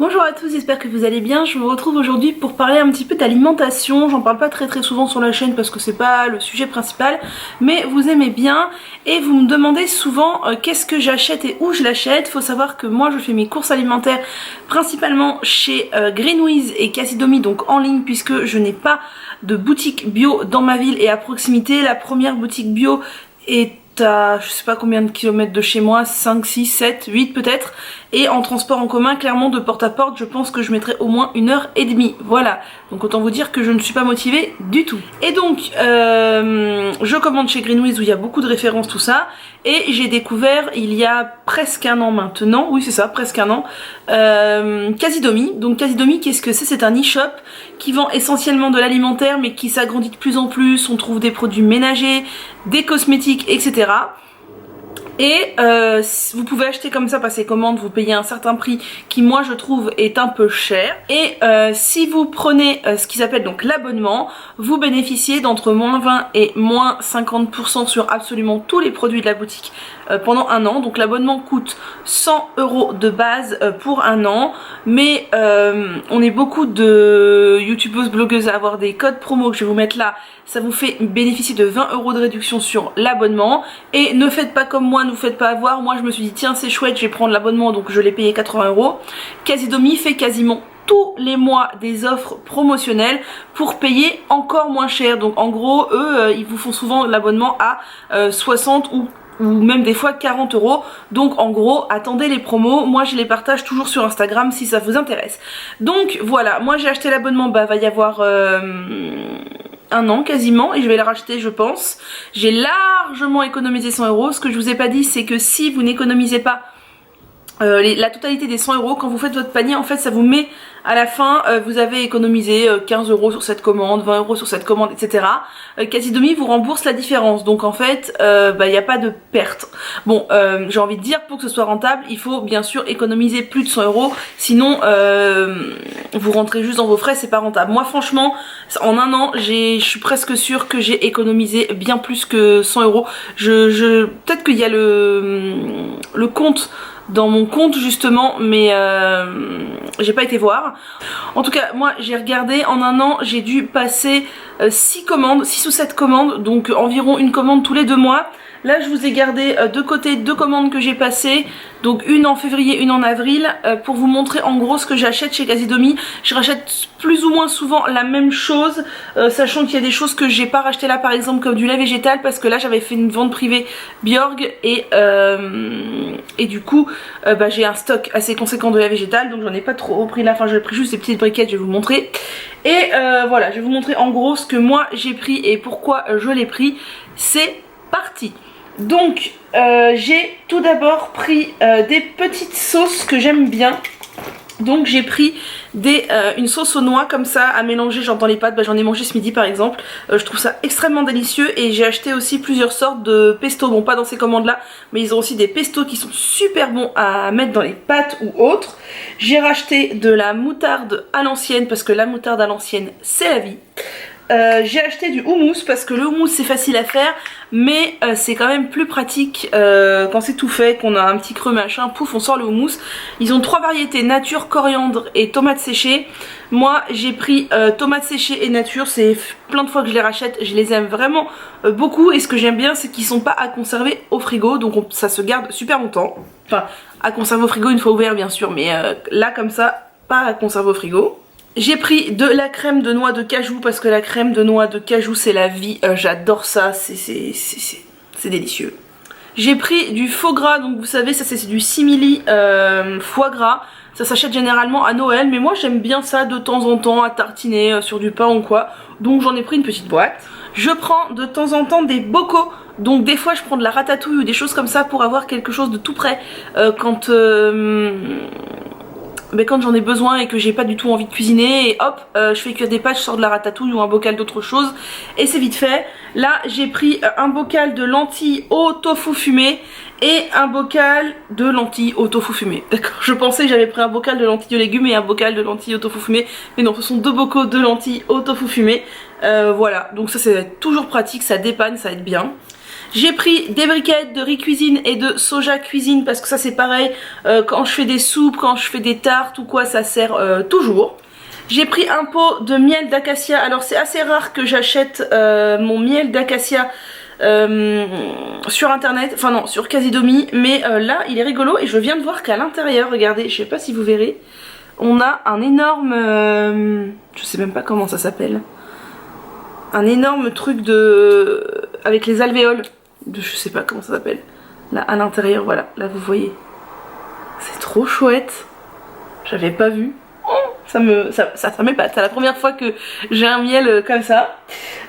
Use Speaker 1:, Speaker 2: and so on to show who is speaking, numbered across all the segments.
Speaker 1: Bonjour à tous, j'espère que vous allez bien. Je vous retrouve aujourd'hui pour parler un petit peu d'alimentation. J'en parle pas très souvent sur la chaîne parce que c'est pas le sujet principal, mais vous aimez bien et vous me demandez souvent qu'est-ce que j'achète et où je l'achète. Faut savoir que moi je fais mes courses alimentaires principalement chez Greenwiz et Casidomi, donc en ligne, puisque je n'ai pas de boutique bio dans ma ville et à proximité. La première boutique bio est à je sais pas combien de kilomètres de chez moi, 5, 6, 7, 8 peut-être, et en transport en commun, clairement de porte à porte, je pense que je mettrai au moins 1h30, voilà, donc autant vous dire que je ne suis pas motivée du tout. Et donc je commande chez Greenwiz où il y a beaucoup de références, tout ça, et j'ai découvert il y a presque un an maintenant, oui c'est ça, presque un an, Casidomi. Donc Casidomi, qu'est-ce que c'est? C'est un e-shop qui vend essentiellement de l'alimentaire mais qui s'agrandit de plus en plus. On trouve des produits ménagers, des cosmétiques, etc. Et vous pouvez acheter comme ça, passer commande, vous payez un certain prix qui moi je trouve est un peu cher. Et si vous prenez ce qui s'appelle donc l'abonnement, vous bénéficiez d'entre moins 20 et moins 50% sur absolument tous les produits de la boutique pendant un an. Donc l'abonnement coûte 100 € de base pour un an. Mais on est beaucoup de youtubeuses, blogueuses à avoir des codes promo que je vais vous mettre là. Ça vous fait bénéficier de 20 € de réduction sur l'abonnement. Et ne faites pas comme moi, ne vous faites pas avoir. Moi je me suis dit tiens c'est chouette, je vais prendre l'abonnement, donc je l'ai payé 80 €. Casidomi fait quasiment tous les mois des offres promotionnelles pour payer encore moins cher. Donc en gros eux ils vous font souvent l'abonnement à 60 ou même des fois 40 €. Donc en gros attendez les promos, moi je les partage toujours sur Instagram si ça vous intéresse. Donc voilà, moi j'ai acheté l'abonnement, bah va y avoir un an quasiment, et je vais le racheter je pense. J'ai largement économisé 100 €. Ce que je vous ai pas dit c'est que si vous n'économisez pas la totalité des 100 €, quand vous faites votre panier, en fait ça vous met à la fin, vous avez économisé 15 € sur cette commande, 20 € sur cette commande, etc. Casidomi vous rembourse la différence, donc en fait il n'y a pas de perte. Bon, j'ai envie de dire, pour que ce soit rentable, il faut bien sûr économiser plus de 100 €, sinon vous rentrez juste dans vos frais, c'est pas rentable. Moi franchement, en un an, je suis presque sûre que j'ai économisé bien plus que 100 €. Peut-être qu'il y a le compte dans mon compte justement, mais j'ai pas été voir. En tout cas moi j'ai regardé, en un an j'ai dû passer 6 ou 7 commandes, donc environ une commande tous les 2 mois. Là je vous ai gardé de côté 2 commandes que j'ai passées, donc une en février, une en avril, pour vous montrer en gros ce que j'achète chez Casidomi. Je rachète plus ou moins souvent la même chose, sachant qu'il y a des choses que j'ai pas racheté là, par exemple comme du lait végétal, parce que là j'avais fait une vente privée Bjorg et du coup j'ai un stock assez conséquent de lait végétal, donc j'en ai pas trop pris là, enfin j'ai pris juste des petites briquettes, je vais vous montrer. Et voilà, je vais vous montrer en gros ce que moi j'ai pris et pourquoi je l'ai pris. C'est parti. Donc j'ai tout d'abord pris des petites sauces que j'aime bien. Donc j'ai pris une sauce aux noix comme ça à mélanger genre dans les pâtes, j'en ai mangé ce midi par exemple, je trouve ça extrêmement délicieux. Et j'ai acheté aussi plusieurs sortes de pesto, bon pas dans ces commandes là, mais ils ont aussi des pestos qui sont super bons à mettre dans les pâtes ou autres. J'ai racheté de la moutarde à l'ancienne parce que la moutarde à l'ancienne c'est la vie. J'ai acheté du houmous parce que le houmous c'est facile à faire, mais c'est quand même plus pratique quand c'est tout fait, qu'on a un petit creux machin, pouf on sort le houmous. Ils ont 3 variétés, nature, coriandre et tomates séchées. Moi j'ai pris tomates séchées et nature, c'est plein de fois que je les rachète, je les aime vraiment beaucoup. Et ce que j'aime bien c'est qu'ils sont pas à conserver au frigo, donc ça se garde super longtemps. Enfin à conserver au frigo une fois ouvert bien sûr, mais là comme ça pas à conserver au frigo. J'ai pris de la crème de noix de cajou parce que la crème de noix de cajou c'est la vie, j'adore ça, c'est délicieux. J'ai pris du faux gras, donc vous savez ça c'est du simili foie gras. Ça s'achète généralement à Noël, mais moi j'aime bien ça de temps en temps à tartiner sur du pain ou quoi. Donc j'en ai pris une petite boîte. Je prends de temps en temps des bocaux. Donc des fois je prends de la ratatouille ou des choses comme ça pour avoir quelque chose de tout prêt quand j'en ai besoin et que j'ai pas du tout envie de cuisiner, et hop je fais cuire des pâtes, je sors de la ratatouille ou un bocal d'autre chose et c'est vite fait. Là j'ai pris un bocal de lentilles au tofu fumé et un bocal de lentilles au tofu fumé. D'accord, je pensais que j'avais pris un bocal de lentilles aux légumes et un bocal de lentilles au tofu fumé, mais non, ce sont 2 bocaux de lentilles au tofu fumé. Voilà, donc ça c'est toujours pratique, ça dépanne, ça aide bien. J'ai pris des briquettes de riz cuisine et de soja cuisine parce que ça c'est pareil, quand je fais des soupes, quand je fais des tartes ou quoi, ça sert toujours. J'ai pris un pot de miel d'acacia. Alors c'est assez rare que j'achète mon miel d'acacia sur internet, enfin non, sur Casidomi, mais là il est rigolo et je viens de voir qu'à l'intérieur, regardez, je sais pas si vous verrez, on a un énorme, je sais même pas comment ça s'appelle, un énorme truc de, avec les alvéoles, je sais pas comment ça s'appelle, là à l'intérieur, voilà, là vous voyez, c'est trop chouette, j'avais pas vu. Ça m'épate, c'est la première fois que j'ai un miel comme ça.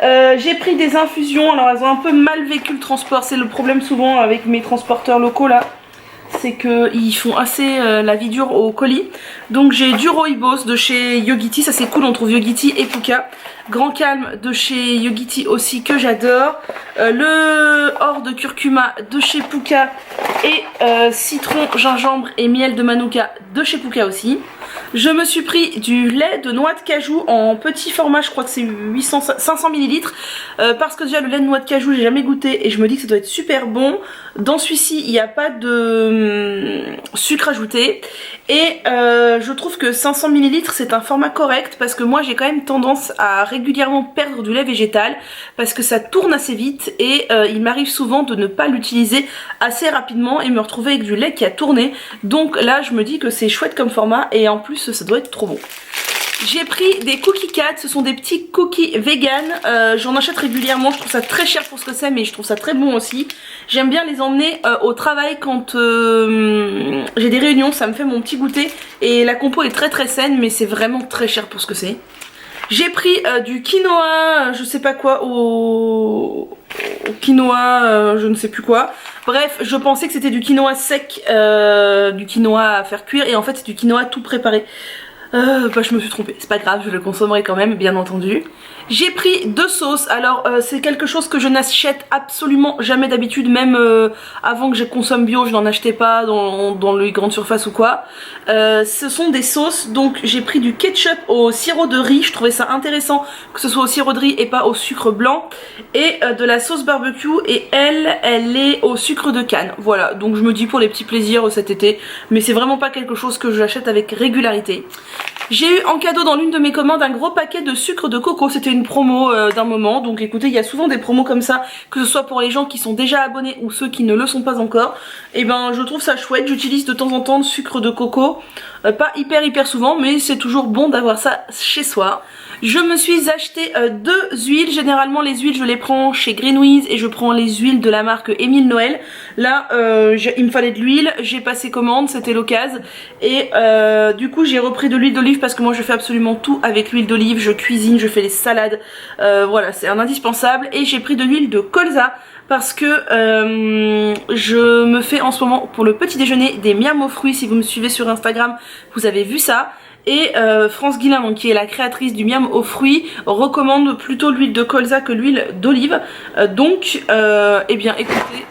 Speaker 1: J'ai pris des infusions, alors elles ont un peu mal vécu le transport, c'est le problème souvent avec mes transporteurs locaux là, c'est qu'ils font assez la vie dure au colis. Donc j'ai du rooibos de chez Yogiti, ça c'est cool, on trouve Yogiti et Puka. Grand Calme de chez Yogiti aussi que j'adore. Le hors de curcuma de chez Puka et citron, gingembre et miel de Manuka de chez Puka aussi. Je me suis pris du lait de noix de cajou en petit format, je crois que c'est 500 ml parce que déjà le lait de noix de cajou j'ai jamais goûté et je me dis que ça doit être super bon. Dans celui-ci il n'y a pas de sucre ajouté et je trouve que 500 ml c'est un format correct parce que moi j'ai quand même tendance à régulièrement perdre du lait végétal parce que ça tourne assez vite et il m'arrive souvent de ne pas l'utiliser assez rapidement et me retrouver avec du lait qui a tourné. Donc là je me dis que c'est chouette comme format et en plus ça doit être trop bon. J'ai pris des cookie cats, ce sont des petits cookies vegan, j'en achète régulièrement, je trouve ça très cher pour ce que c'est mais je trouve ça très bon aussi. J'aime bien les emmener au travail quand j'ai des réunions, ça me fait mon petit goûter et la compo est très saine mais c'est vraiment très cher pour ce que c'est. J'ai pris du quinoa, je sais pas quoi, au quinoa, je ne sais plus quoi. Bref, je pensais que c'était du quinoa sec, du quinoa à faire cuire et en fait c'est du quinoa tout préparé. Bah je me suis trompée, c'est pas grave, je le consommerai quand même, bien entendu. J'ai pris 2 sauces, alors c'est quelque chose que je n'achète absolument jamais d'habitude, même avant que je consomme bio, je n'en achetais pas dans les grandes surfaces ou quoi. Ce sont des sauces, donc j'ai pris du ketchup au sirop de riz, je trouvais ça intéressant que ce soit au sirop de riz et pas au sucre blanc. Et de la sauce barbecue et elle est au sucre de canne, voilà, donc je me dis pour les petits plaisirs cet été, mais c'est vraiment pas quelque chose que j'achète avec régularité. J'ai eu en cadeau dans l'une de mes commandes un gros paquet de sucre de coco, c'était une promo d'un moment, donc écoutez il y a souvent des promos comme ça, que ce soit pour les gens qui sont déjà abonnés ou ceux qui ne le sont pas encore, et ben je trouve ça chouette, j'utilise de temps en temps le sucre de coco, pas hyper souvent mais c'est toujours bon d'avoir ça chez soi. Je me suis acheté 2 huiles, généralement les huiles je les prends chez Greenwiz et je prends les huiles de la marque Émile Noël. Là il me fallait de l'huile, j'ai passé commande, c'était l'occasion et du coup j'ai repris de l'huile d'olive parce que moi je fais absolument tout avec l'huile d'olive, je cuisine, je fais les salades, voilà c'est un indispensable. Et j'ai pris de l'huile de colza parce que je me fais en ce moment pour le petit déjeuner des miams aux fruits, si vous me suivez sur Instagram vous avez vu ça. Et France Guilin, donc, qui est la créatrice du miam aux fruits, recommande plutôt l'huile de colza que l'huile d'olive. Donc, eh bien, écoutez,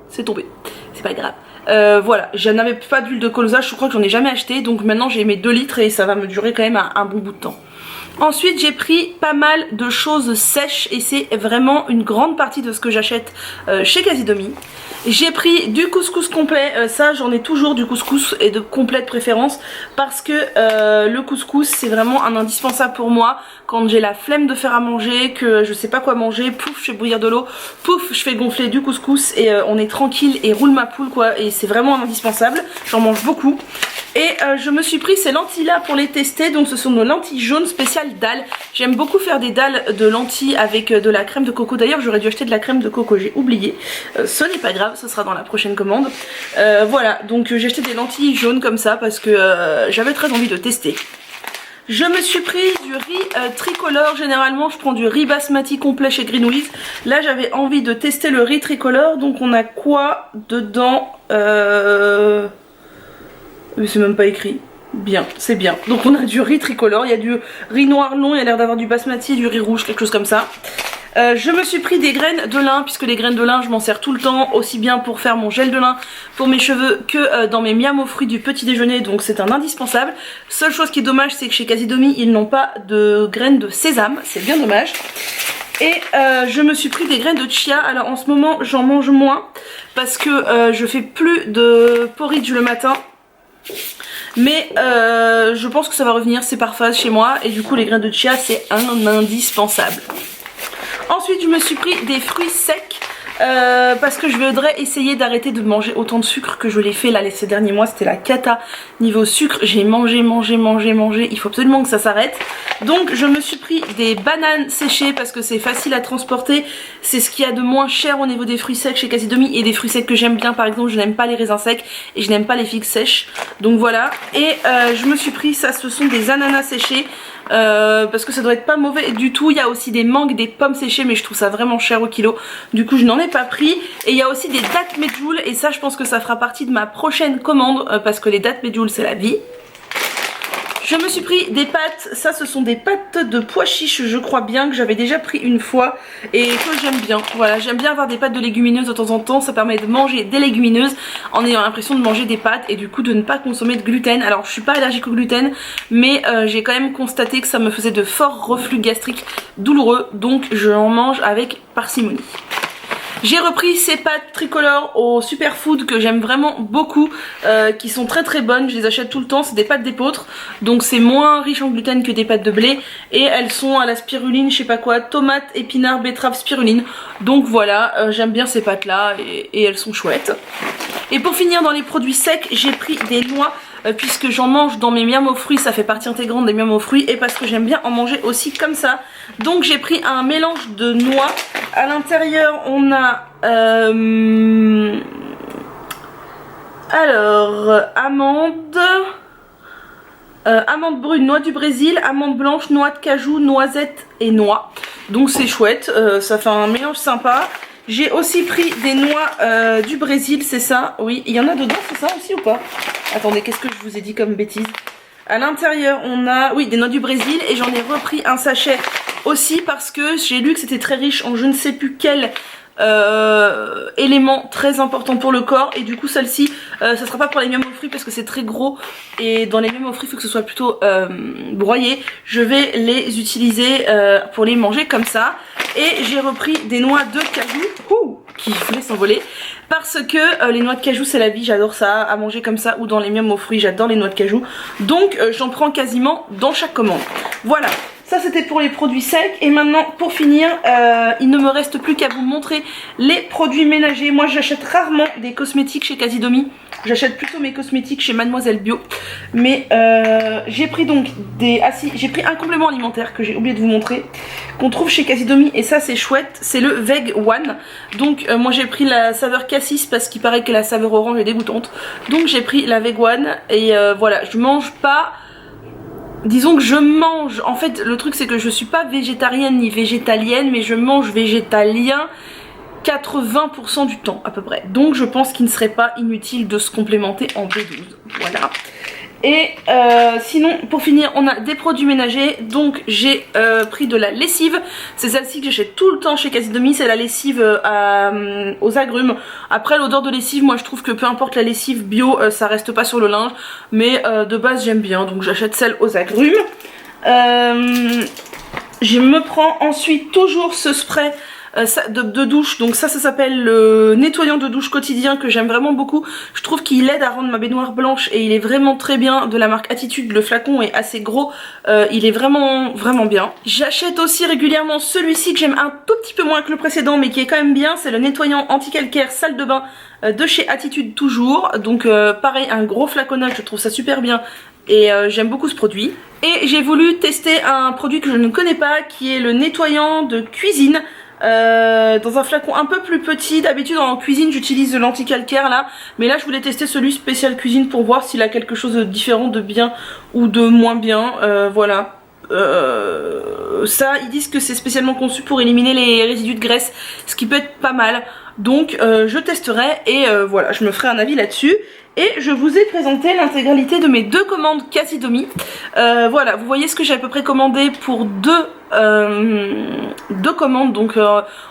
Speaker 1: c'est tombé, c'est pas grave. Voilà, je n'avais pas d'huile de colza, je crois que j'en ai jamais acheté, donc maintenant j'ai mes 2 litres et ça va me durer quand même un bon bout de temps. Ensuite j'ai pris pas mal de choses sèches et c'est vraiment une grande partie de ce que j'achète chez Casidomi. J'ai pris du couscous complet, ça j'en ai toujours du couscous et de complète préférence parce que le couscous c'est vraiment un indispensable pour moi quand j'ai la flemme de faire à manger, que je sais pas quoi manger, pouf je fais bouillir de l'eau, pouf je fais gonfler du couscous et on est tranquille et roule ma poule quoi, et c'est vraiment un indispensable, j'en mange beaucoup. Et je me suis pris ces lentilles là pour les tester, donc ce sont nos lentilles jaunes spéciales dalles. J'aime beaucoup faire des dalles de lentilles avec de la crème de coco, d'ailleurs j'aurais dû acheter de la crème de coco, j'ai oublié, ce n'est pas grave, ce sera dans la prochaine commande. Voilà, donc j'ai acheté des lentilles jaunes comme ça parce que j'avais très envie de tester. Je me suis pris du riz tricolore, généralement je prends du riz basmati complet chez Greenwiz. Là j'avais envie de tester le riz tricolore, donc on a quoi dedans mais c'est même pas écrit. Bien, c'est bien. Donc on a du riz tricolore, il y a du riz noir long, il y a l'air d'avoir du basmati, du riz rouge, quelque chose comme ça. Je me suis pris des graines de lin, puisque les graines de lin je m'en sers tout le temps, aussi bien pour faire mon gel de lin pour mes cheveux que dans mes miams aux fruits du petit déjeuner, donc c'est un indispensable. Seule chose qui est dommage, c'est que chez Casidomi ils n'ont pas de graines de sésame, c'est bien dommage. Et je me suis pris des graines de chia. Alors en ce moment j'en mange moins parce que je fais plus de porridge le matin. Mais je pense que ça va revenir, c'est par phase chez moi. Et du coup les graines de chia c'est un indispensable. Ensuite je me suis pris des fruits secs. Parce que je voudrais essayer d'arrêter de manger autant de sucre que je l'ai fait là ces derniers mois. C'était la cata niveau sucre. J'ai mangé, il faut absolument que ça s'arrête. Donc je me suis pris des bananes séchées parce que c'est facile à transporter. C'est ce qu'il y a de moins cher au niveau des fruits secs chez Casidomi. Et des fruits secs que j'aime bien, par exemple je n'aime pas les raisins secs et je n'aime pas les figues sèches. Donc voilà. Et je me suis pris ça, ce sont des ananas séchés. Parce que ça doit être pas mauvais du tout. Il y a aussi des mangues, des pommes séchées, mais je trouve ça vraiment cher au kilo. Du coup je n'en ai pas pris. Et il y a aussi des dattes medjool. Et ça je pense que ça fera partie de ma prochaine commande, parce que les dattes medjool c'est la vie. Je me suis pris des pâtes, ça ce sont des pâtes de pois chiches, je crois bien, que j'avais déjà pris une fois et que j'aime bien. Voilà, j'aime bien avoir des pâtes de légumineuses de temps en temps, ça permet de manger des légumineuses en ayant l'impression de manger des pâtes et du coup de ne pas consommer de gluten. Alors je suis pas allergique au gluten, mais j'ai quand même constaté que ça me faisait de forts reflux gastriques douloureux, donc je en mange avec parcimonie. J'ai repris ces pâtes tricolores au Superfood que j'aime vraiment beaucoup, qui sont très très bonnes, je les achète tout le temps, c'est des pâtes d'épeautre, donc c'est moins riche en gluten que des pâtes de blé, et elles sont à la spiruline, je sais pas quoi, tomate, épinards, betterave, spiruline, donc voilà, j'aime bien ces pâtes là et elles sont chouettes. Et pour finir dans les produits secs, j'ai pris des noix, puisque j'en mange dans mes miams aux fruits, ça fait partie intégrante des miams aux fruits, et parce que j'aime bien en manger aussi comme ça. Donc j'ai pris un mélange de noix. À l'intérieur on a amandes, amandes brunes, noix du Brésil, amandes blanches, noix de cajou, noisettes et noix. Donc c'est chouette, ça fait un mélange sympa. J'ai aussi pris des noix du Brésil, c'est ça, oui, il y en a dedans, c'est ça aussi ou pas? Attendez, qu'est-ce que je vous ai dit comme bêtise? À l'intérieur on a, oui, des noix du Brésil, et j'en ai repris un sachet aussi parce que j'ai lu que c'était très riche en je ne sais plus quel élément très important pour le corps, et du coup celle-ci ça sera pas pour les miams aux fruits parce que c'est très gros et dans les miams aux fruits il faut que ce soit plutôt broyé. Je vais les utiliser pour les manger comme ça. Et j'ai repris des noix de cajou qui voulaient s'envoler parce que les noix de cajou c'est la vie, j'adore ça à manger comme ça, ou dans les miams aux fruits, j'adore les noix de cajou, donc j'en prends quasiment dans chaque commande. Voilà, ça c'était pour les produits secs. Et maintenant pour finir, il ne me reste plus qu'à vous montrer les produits ménagers. Moi j'achète rarement des cosmétiques chez Casidomi, j'achète plutôt mes cosmétiques chez Mademoiselle Bio. Mais j'ai pris donc des... Ah si, j'ai pris un complément alimentaire que j'ai oublié de vous montrer, qu'on trouve chez Casidomi, et ça c'est chouette, c'est le Veg One. Donc moi j'ai pris la saveur cassis parce qu'il paraît que la saveur orange est dégoûtante. Donc j'ai pris la Veg One et voilà, je mange pas... Disons que je mange, en fait le truc c'est que je suis pas végétarienne ni végétalienne, mais je mange végétalien 80% du temps à peu près. Donc je pense qu'il ne serait pas inutile de se complémenter en B12. Voilà. Et sinon pour finir on a des produits ménagers. Donc j'ai pris de la lessive. C'est celle-ci que j'achète tout le temps chez Casidomi. C'est la lessive aux agrumes. Après l'odeur de lessive, moi je trouve que peu importe la lessive bio, ça reste pas sur le linge. Mais de base j'aime bien, donc j'achète celle aux agrumes. Je me prends ensuite toujours ce spray de douche, donc ça s'appelle le nettoyant de douche quotidien, que j'aime vraiment beaucoup. Je trouve qu'il aide à rendre ma baignoire blanche et il est vraiment très bien, de la marque Attitude. Le flacon est assez gros, il est vraiment bien. J'achète aussi régulièrement celui-ci que j'aime un tout petit peu moins que le précédent mais qui est quand même bien, c'est le nettoyant anti-calcaire salle de bain de chez Attitude toujours. Donc pareil, un gros flaconnage, je trouve ça super bien. Et j'aime beaucoup ce produit. Et j'ai voulu tester un produit que je ne connais pas, qui est le nettoyant de cuisine. Dans un flacon un peu plus petit. D'habitude en cuisine j'utilise l'anti-calcaire là, mais là je voulais tester celui spécial cuisine pour voir s'il a quelque chose de différent, de bien ou de moins bien. Voilà. Ça ils disent que c'est spécialement conçu pour éliminer les résidus de graisse, ce qui peut être pas mal. Donc je testerai et voilà, je me ferai un avis là-dessus. Et je vous ai présenté l'intégralité de mes deux commandes Casidomi. Voilà, vous voyez ce que j'ai à peu près commandé pour deux commandes. Donc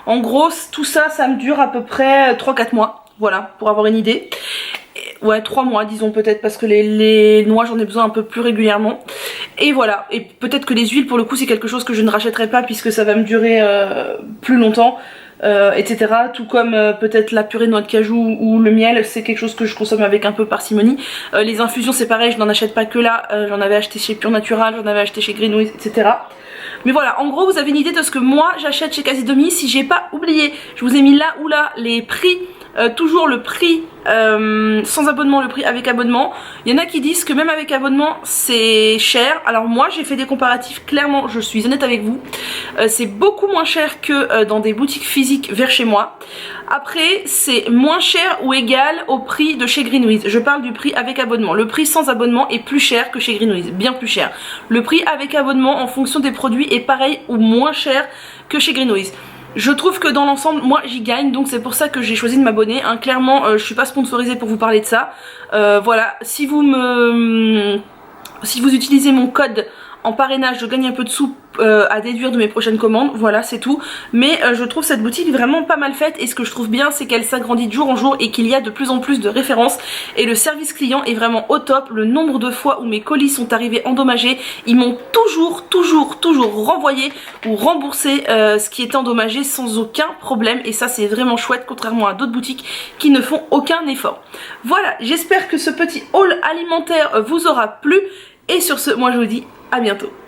Speaker 1: en gros tout ça, ça me dure à peu près 3-4 mois. Voilà, pour avoir une idée. ouais 3 mois disons peut-être, parce que les noix j'en ai besoin un peu plus régulièrement. Et voilà, et peut-être que les huiles pour le coup c'est quelque chose que je ne rachèterai pas puisque ça va me durer plus longtemps. Etc. Tout comme peut-être la purée de noix de cajou ou le miel, c'est quelque chose que je consomme avec un peu parcimonie. Les infusions c'est pareil, je n'en achète pas que là, j'en avais acheté chez Pure Natural, j'en avais acheté chez Greenwiz, etc. Mais voilà, en gros vous avez une idée de ce que moi j'achète chez Casidomi. Si j'ai pas oublié, je vous ai mis là ou là les prix, toujours le prix sans abonnement, le prix avec abonnement. Il y en a qui disent que même avec abonnement c'est cher. Alors moi j'ai fait des comparatifs, clairement je suis honnête avec vous, c'est beaucoup moins cher que dans des boutiques physiques vers chez moi. Après c'est moins cher ou égal au prix de chez Greenwiz. Je parle du prix avec abonnement. Le prix sans abonnement est plus cher que chez Greenwiz, bien plus cher. Le prix avec abonnement en fonction des produits est pareil ou moins cher que chez Greenwiz. Je trouve que dans l'ensemble, moi j'y gagne, donc c'est pour ça que j'ai choisi de m'abonner. Hein. Clairement, je suis pas sponsorisée pour vous parler de ça. Voilà, si vous utilisez mon code en parrainage, je gagne un peu de sous à déduire de mes prochaines commandes. Voilà, c'est tout. Mais je trouve cette boutique vraiment pas mal faite, et ce que je trouve bien c'est qu'elle s'agrandit de jour en jour et qu'il y a de plus en plus de références, et le service client est vraiment au top. Le nombre de fois où mes colis sont arrivés endommagés, ils m'ont toujours renvoyé ou remboursé ce qui était endommagé sans aucun problème, et ça c'est vraiment chouette contrairement à d'autres boutiques qui ne font aucun effort. Voilà, j'espère que ce petit haul alimentaire vous aura plu, et sur ce moi je vous dis à bientôt.